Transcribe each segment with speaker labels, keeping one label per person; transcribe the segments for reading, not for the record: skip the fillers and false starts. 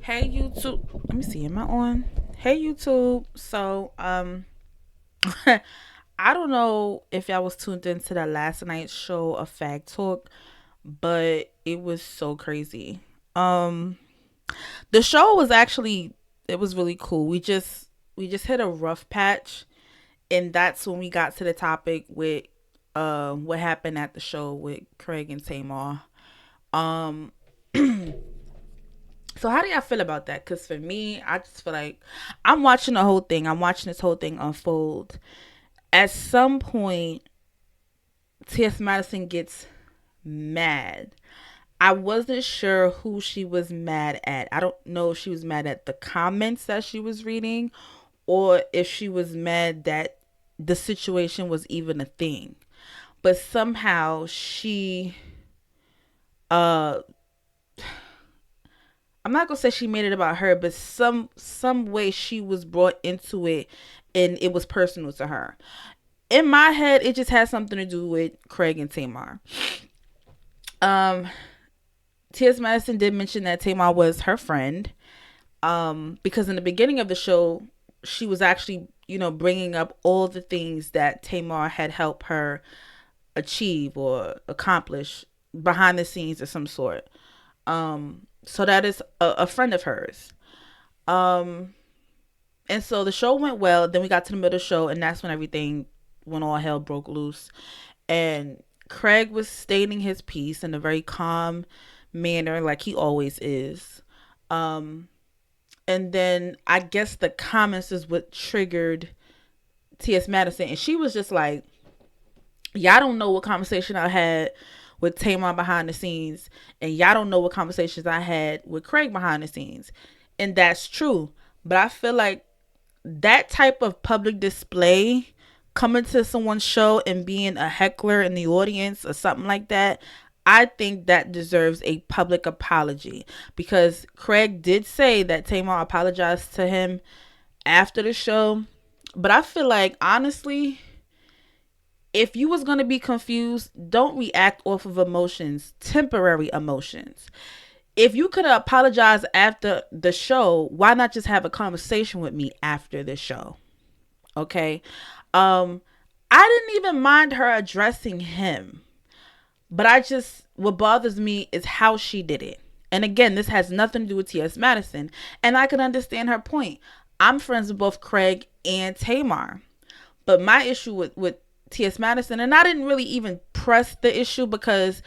Speaker 1: Hey YouTube. Let me see. Am I on? Hey YouTube. I don't know if y'all was tuned into that last night's show of phagtawlk, but it was so crazy. Um the show was actually it was really cool. We just hit a rough patch, and that's when we got to the topic with what happened at the show with Craig and Tamar. Um So how do y'all feel about that? Because for me, I just feel like I'm watching the whole thing. I'm watching this whole thing unfold. At some point, TS Madison gets mad. I wasn't sure who she was mad at. I don't know if she was mad at the comments that she was reading or if she was mad that the situation was even a thing. But somehow uh I'm not gonna say she made it about her, but some way she was brought into it, and it was personal to her. In my head, it just had something to do with Craig and Tamar. Um, T.S. Madison did mention that Tamar was her friend. Because in the beginning of the show, she was actually, bringing up all the things that Tamar had helped her achieve or accomplish behind the scenes of some sort. So that is a friend of hers. Um, and so the show went well. Then we got to the middle of the show, and that's when everything, when all hell broke loose. And Craig was stating his piece in a very calm manner, like he always is. Um, and then I guess the comments is what triggered T.S. Madison, and she was just like, y'all don't know what conversation I had with Tamar behind the scenes, and y'all don't know what conversations I had with Craig behind the scenes. And that's true. But I feel like that type of public display, coming to someone's show and being a heckler in the audience or something like that, I think that deserves a public apology, because Craig did say that Tamar apologized to him after the show. But I feel like, honestly, if you was going to be confused, don't react off of emotions, temporary emotions. If you could apologize after the show, why not just have a conversation with me after the show? Okay. Um, I didn't even mind her addressing him, but what bothers me is how she did it. And again, this has nothing to do with T.S. Madison, and I can understand her point. I'm friends with both Craig and Tamar. But my issue with T.S. Madison, and I didn't really even press the issue because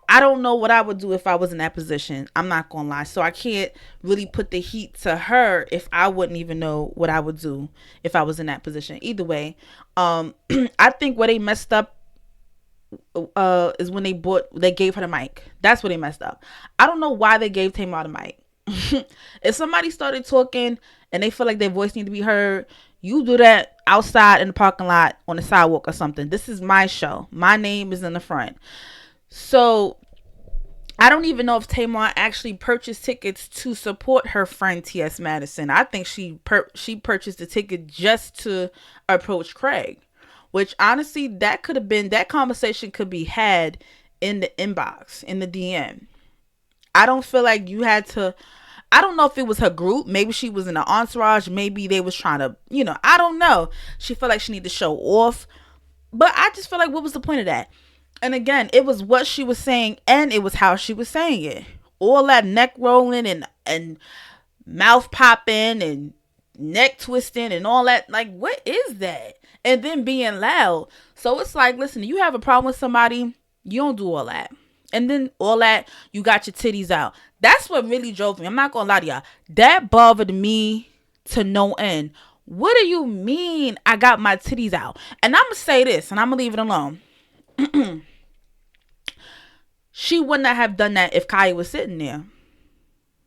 Speaker 1: I don't know what I would do if I was in that position. I'm not gonna lie. So I can't really put the heat to her if I wouldn't even know what I would do if I was in that position. Either way, I think where they messed up is when they gave her the mic. That's where they messed up. I don't know why they gave Tamar the mic. If somebody started talking and they feel like their voice need to be heard, you do that outside in the parking lot, on the sidewalk or something. This is my show. My name is in the front. So I don't even know if Tamar actually purchased tickets to support her friend T.S. Madison. I think she purchased the ticket just to approach Craig, which honestly, that conversation could be had in the inbox, in the DM. I don't feel like you had to. I don't know if it was her group. Maybe she was in an entourage. Maybe they was trying to, I don't know. She felt like she needed to show off. But I just feel like, what was the point of that? And again, it was what she was saying, and it was how she was saying it. All that neck rolling and mouth popping and neck twisting and all that. Like, what is that? And then being loud. So it's like, listen, you have a problem with somebody, you don't do all that. And then all that, you got your titties out. That's what really drove me. I'm not gonna lie to y'all. That bothered me to no end. What do you mean I got my titties out? And I'm gonna say this, and I'm gonna leave it alone. She would not have done that if Kaya was sitting there.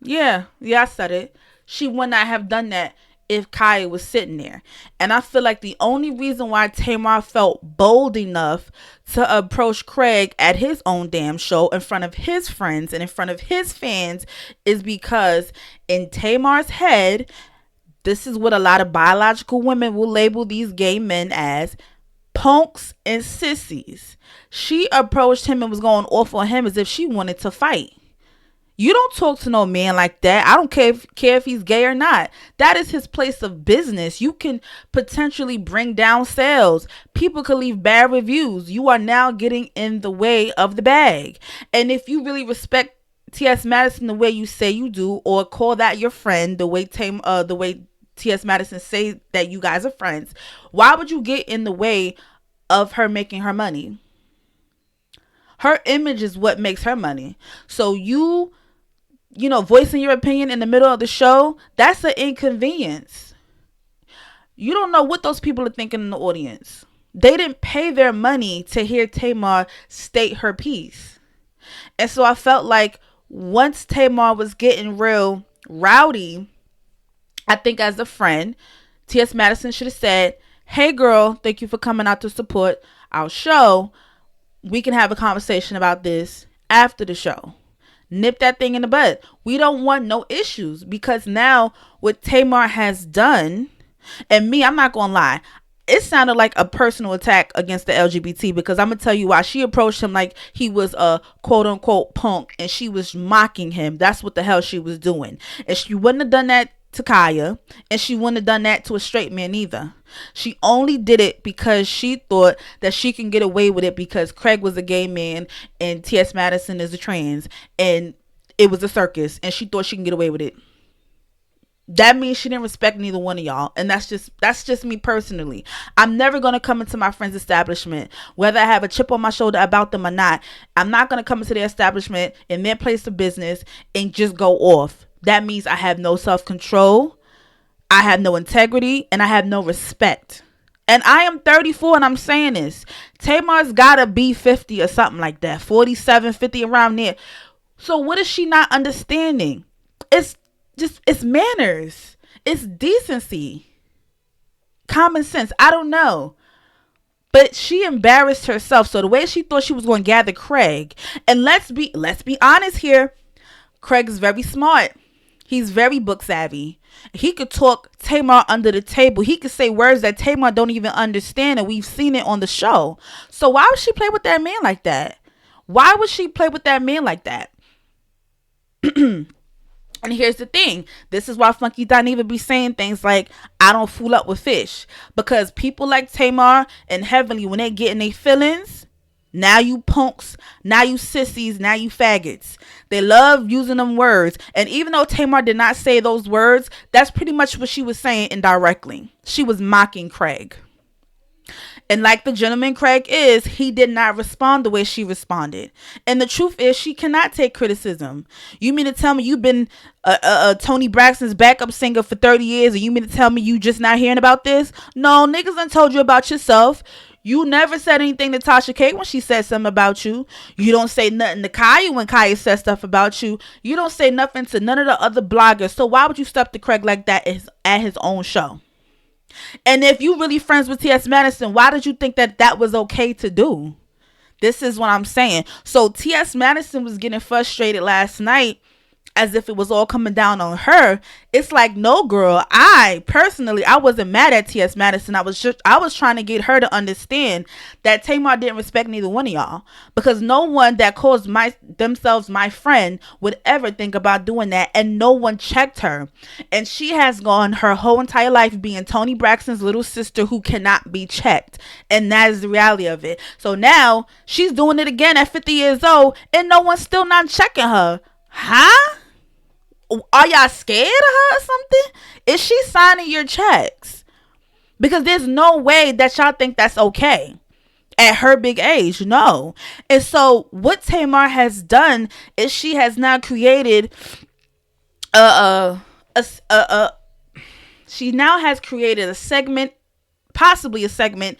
Speaker 1: Yeah, I said it. She would not have done that if Kaya was sitting there. And I feel like the only reason why Tamar felt bold enough to approach Craig at his own damn show in front of his friends and in front of his fans is because in Tamar's head, this is what a lot of biological women will label these gay men as: punks and sissies. She approached him and was going off on him as if she wanted to fight. You don't talk to no man like that. I don't care if he's gay or not. That is his place of business. You can potentially bring down sales. People could leave bad reviews. You are now getting in the way of the bag. And if you really respect TS Maiddison the way you say you do, or call that your friend the way TS Maiddison say that you guys are friends, why would you get in the way of her making her money? Her image is what makes her money. So you voicing your opinion in the middle of the show, that's an inconvenience. You don't know what those people are thinking in the audience. They didn't pay their money to hear Tamar state her piece. And so I felt like once Tamar was getting real rowdy, I think as a friend, T.S. Maiddison should have said, hey girl, thank you for coming out to support our show. We can have a conversation about this after the show. Nip that thing in the bud. We don't want no issues, because now what Tamar has done, and me, I'm not gonna lie, it sounded like a personal attack against the LGBT, because I'm gonna tell you why. She approached him like he was a quote unquote punk, and she was mocking him. That's what the hell she was doing. And she wouldn't have done that to Kaya, and she wouldn't have done that to a straight man either. She only did it because she thought that she can get away with it because Craig was a gay man and T.S. Maiddison is a trans, and it was a circus, and she thought she can get away with it. That means she didn't respect neither one of y'all. And that's just me personally. I'm never going to come into my friend's establishment, whether I have a chip on my shoulder about them or not. I'm not going to come into their establishment, in their place of business, and just go off. That means I have no self-control, I have no integrity, and I have no respect. And I am 34 and I'm saying this. Tamar's gotta be 50 or something like that. 47, 50, around there. So what is she not understanding? It's manners. It's decency. Common sense. I don't know. But she embarrassed herself. So the way she thought she was going to gather Craig. And let's be honest here. Craig is very smart. He's very book savvy. He could talk Tamar under the table. He could say words that Tamar don't even understand, and we've seen it on the show. So why would she play with that man like that? Why would she play with that man like that? And here's the thing. This is why Funky don't even be saying things like, I don't fool up with fish. Because people like Tamar and Heavenly, when they get in their feelings, now you punks, now you sissies, now you faggots. They love using them words. And even though Tamar did not say those words, that's pretty much what she was saying indirectly. She was mocking Craig. And like the gentleman Craig is, he did not respond the way she responded. And the truth is, she cannot take criticism. You mean to tell me you've been Tony Braxton's backup singer for 30 years, and you mean to tell me you just not hearing about this? No, niggas done told you about yourself. You never said anything to Tasha K when she said something about you. You don't say nothing to Kaya when Kaya says stuff about you. You don't say nothing to none of the other bloggers. So why would you step to Craig like that at his own show? And if you really friends with T.S. Maiddison, why did you think that was okay to do? This is what I'm saying. So T.S. Maiddison was getting frustrated last night as if it was all coming down on her. It's like, no, girl, I wasn't mad at T.S. Maiddison. I was trying to get her to understand that Tamar didn't respect neither one of y'all, because no one that calls themselves my friend would ever think about doing that, and no one checked her. And she has gone her whole entire life being Tony Braxton's little sister who cannot be checked, and that is the reality of it. So now she's doing it again at 50 years old, and no one's still not checking her. Huh? Are y'all scared of her or something? Is she signing your checks? Because there's no way that y'all think that's okay at her big age. No. And so what Tamar has done is she has now created she now has created a segment, possibly a segment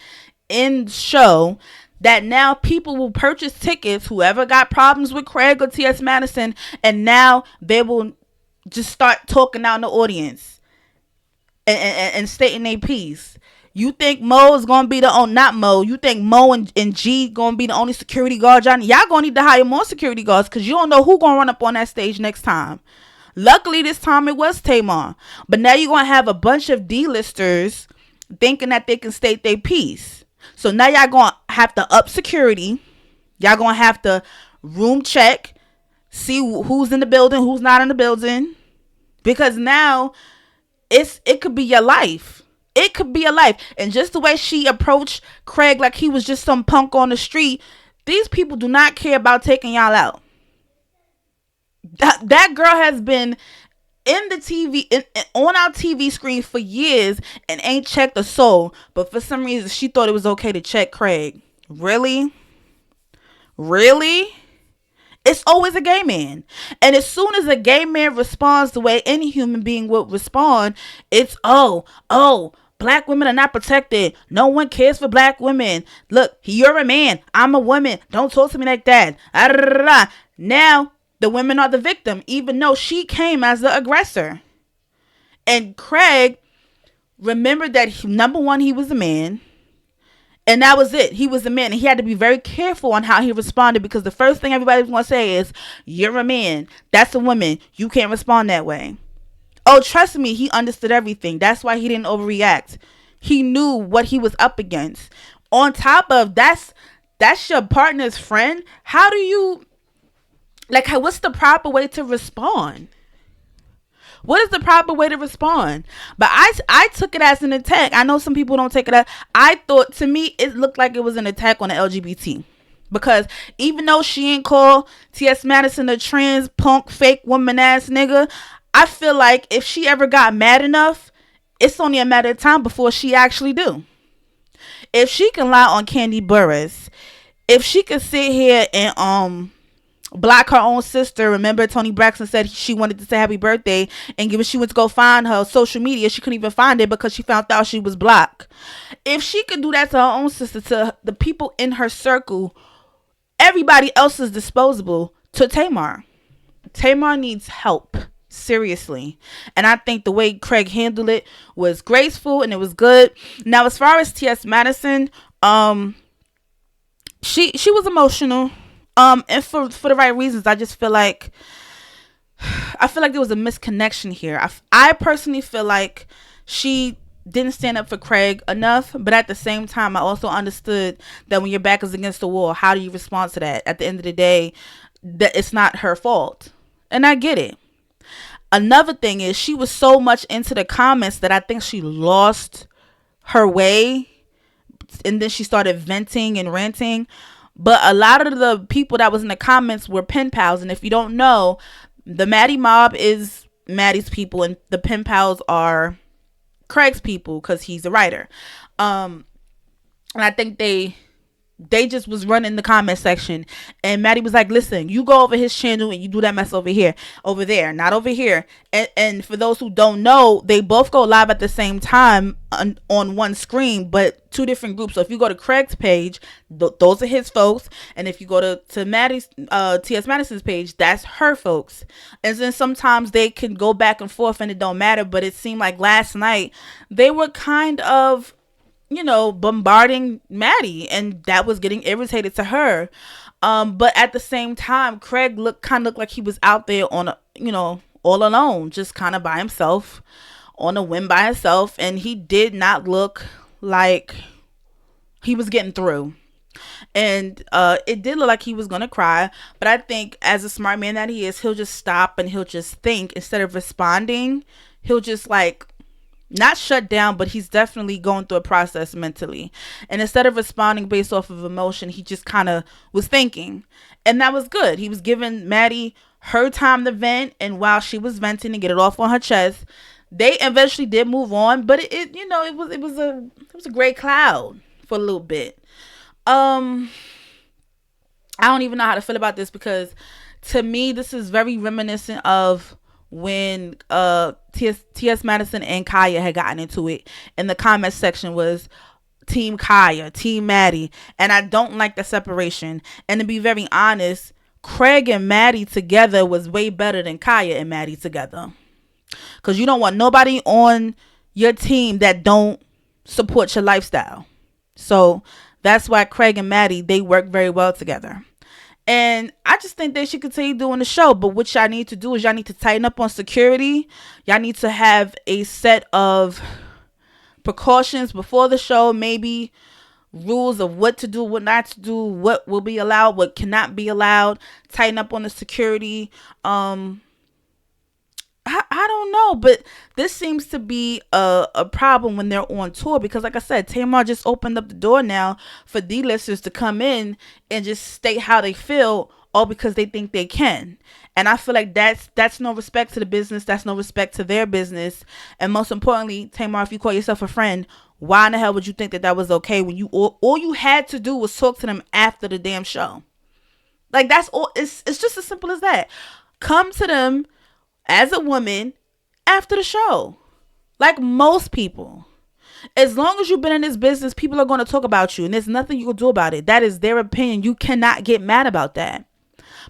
Speaker 1: in the show, that now people will purchase tickets, whoever got problems with Craig or T.S. Maiddison, and now they will just start talking out in the audience and stating their piece. You think Mo is going to be the only, not Mo, you think Mo and G going to be the only security guard? Y'all going to need to hire more security guards, because you don't know who going to run up on that stage next time. Luckily, this time it was Tamar. But now you're going to have a bunch of D-listers thinking that they can state their piece. So now y'all going to have to up security. Y'all going to have to room check. See who's in the building, who's not in the building. Because now it could be your life. It could be your life. And just the way she approached Craig like he was just some punk on the street, these people do not care about taking y'all out. That girl has been in the TV, on our TV screen for years and ain't checked a soul. But for some reason, she thought it was okay to check Craig. Really? Really? It's always a gay man. And as soon as a gay man responds the way any human being would respond, it's, oh, black women are not protected. No one cares for black women. Look, you're a man. I'm a woman. Don't talk to me like that. Now, the women are the victim, even though she came as the aggressor. And Craig remembered that, number one, he was a man. And that was it. He was a man. And he had to be very careful on how he responded, because the first thing everybody's going to say is, you're a man. That's a woman. You can't respond that way. Oh, trust me, he understood everything. That's why he didn't overreact. He knew what he was up against. On top of that's your partner's friend. How do you, what's the proper way to respond? What is the proper way to respond? But I took it as an attack. I know some people don't take it as. I thought, to me, it looked like it was an attack on the LGBT. Because even though she ain't call TS Maiddison a trans punk fake woman ass nigga, I feel like if she ever got mad enough, it's only a matter of time before she actually do. If she can lie on Candy Burris, if she could sit here and block her own sister. Remember, Toni Braxton said she wanted to say happy birthday, and when she went to go find her social media, she couldn't even find it because she found out she was blocked. If she could do that to her own sister, to the people in her circle, everybody else is disposable to Tamar. Tamar needs help, seriously. And I think the way Craig handled it was graceful and it was good. Now, as far as TS Maiddison, she was emotional. And for the right reasons. I feel like there was a misconnection here. I personally feel like she didn't stand up for Craig enough, but at the same time, I also understood that when your back is against the wall, how do you respond to that? At the end of the day, that it's not her fault, and I get it. Another thing is, she was so much into the comments that I think she lost her way, and then she started venting and ranting. But a lot of the people that was in the comments were pen pals. And if you don't know, the Maddie mob is Maddie's people, and the pen pals are Craig's people because he's a writer. And I think they just was running the comment section, and Maddie was like, listen, you go over his channel and you do that mess over there, not over here. And for those who don't know, they both go live at the same time on one screen, but two different groups. So if you go to Craig's page, those are his folks, and if you go to Maddie's TS Maiddison's page, that's her folks. And then sometimes they can go back and forth and it don't matter. But it seemed like last night they were kind of, bombarding Maddie, and that was getting irritated to her. But at the same time, Craig looked like he was out there on all alone, just kind of by himself, on a whim by himself, and he did not look like he was getting through. And it did look like he was gonna cry, but I think as a smart man that he is, he'll just stop and he'll just think instead of responding. He'll just not shut down, but he's definitely going through a process mentally. And instead of responding based off of emotion, he just kind of was thinking. And that was good. He was giving Maddie her time to vent. And while she was venting and get it off on her chest, they eventually did move on. But it was a gray cloud for a little bit. I don't even know how to feel about this, because to me, this is very reminiscent of when T.S. Maiddison and Kaya had gotten into it, and the comment section was Team Kaya, Team Maddie, and I don't like the separation. And to be very honest, Craig and Maddie together was way better than Kaya and Maddie together, because you don't want nobody on your team that don't support your lifestyle. So that's why Craig and Maddie, they work very well together. And I just think they should continue doing the show. But what y'all need to do is y'all need to tighten up on security. Y'all need to have a set of precautions before the show. Maybe rules of what to do, what not to do, what will be allowed, what cannot be allowed, tighten up on the security. I don't know, but this seems to be a problem when they're on tour because, like I said, Tamar just opened up the door now for D-listers to come in and just state how they feel, all because they think they can. And I feel like that's no respect to the business. That's no respect to their business. And most importantly, Tamar, if you call yourself a friend, why in the hell would you think that that was okay when you all you had to do was talk to them after the damn show? Like, that's all. It's just as simple as that. Come to them as a woman after the show. Like most people. As long as you've been in this business, people are going to talk about you. And there's nothing you can do about it. That is their opinion. You cannot get mad about that.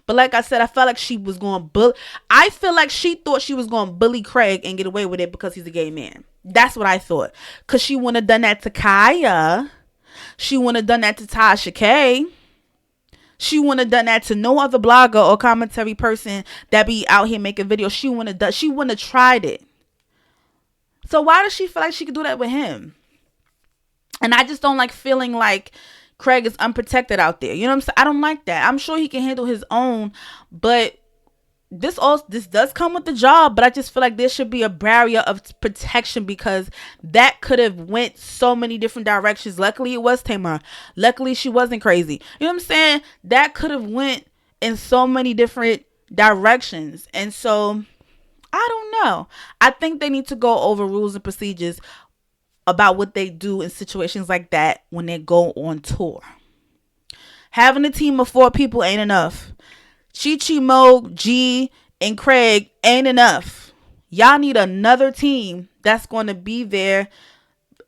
Speaker 1: But like I said, I felt like she was going to I feel like she thought she was going to bully Craig and get away with it because he's a gay man. That's what I thought. Because she wouldn't have done that to Kaya. She wouldn't have done that to Tasha K. She wouldn't have done that to no other blogger or commentary person that be out here making videos. She wouldn't have tried it. So why does she feel like she could do that with him? And I just don't like feeling like Craig is unprotected out there. You know what I'm saying? I don't like that. I'm sure he can handle his own, but this does come with the job, but I just feel like there should be a barrier of protection because that could have went so many different directions. Luckily it was Tamar. Luckily she wasn't crazy. You know what I'm saying? That could have went in so many different directions. And so I don't know. I think they need to go over rules and procedures about what they do in situations like that when they go on tour. Having a team of 4 people ain't enough. Chi Mo, G, and Craig ain't enough. Y'all need another team that's going to be there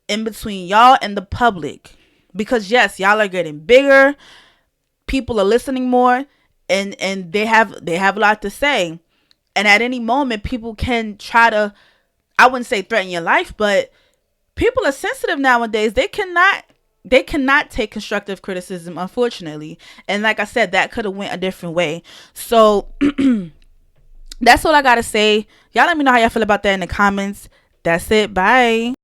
Speaker 1: in between y'all and the public. Because yes, y'all are getting bigger. People are listening more, and they have a lot to say. And at any moment, people can try to, I wouldn't say threaten your life, but people are sensitive nowadays. They cannot take constructive criticism, unfortunately. And like I said, that could have went a different way. So that's all I gotta say. Y'all let me know how y'all feel about that in the comments. That's it. Bye.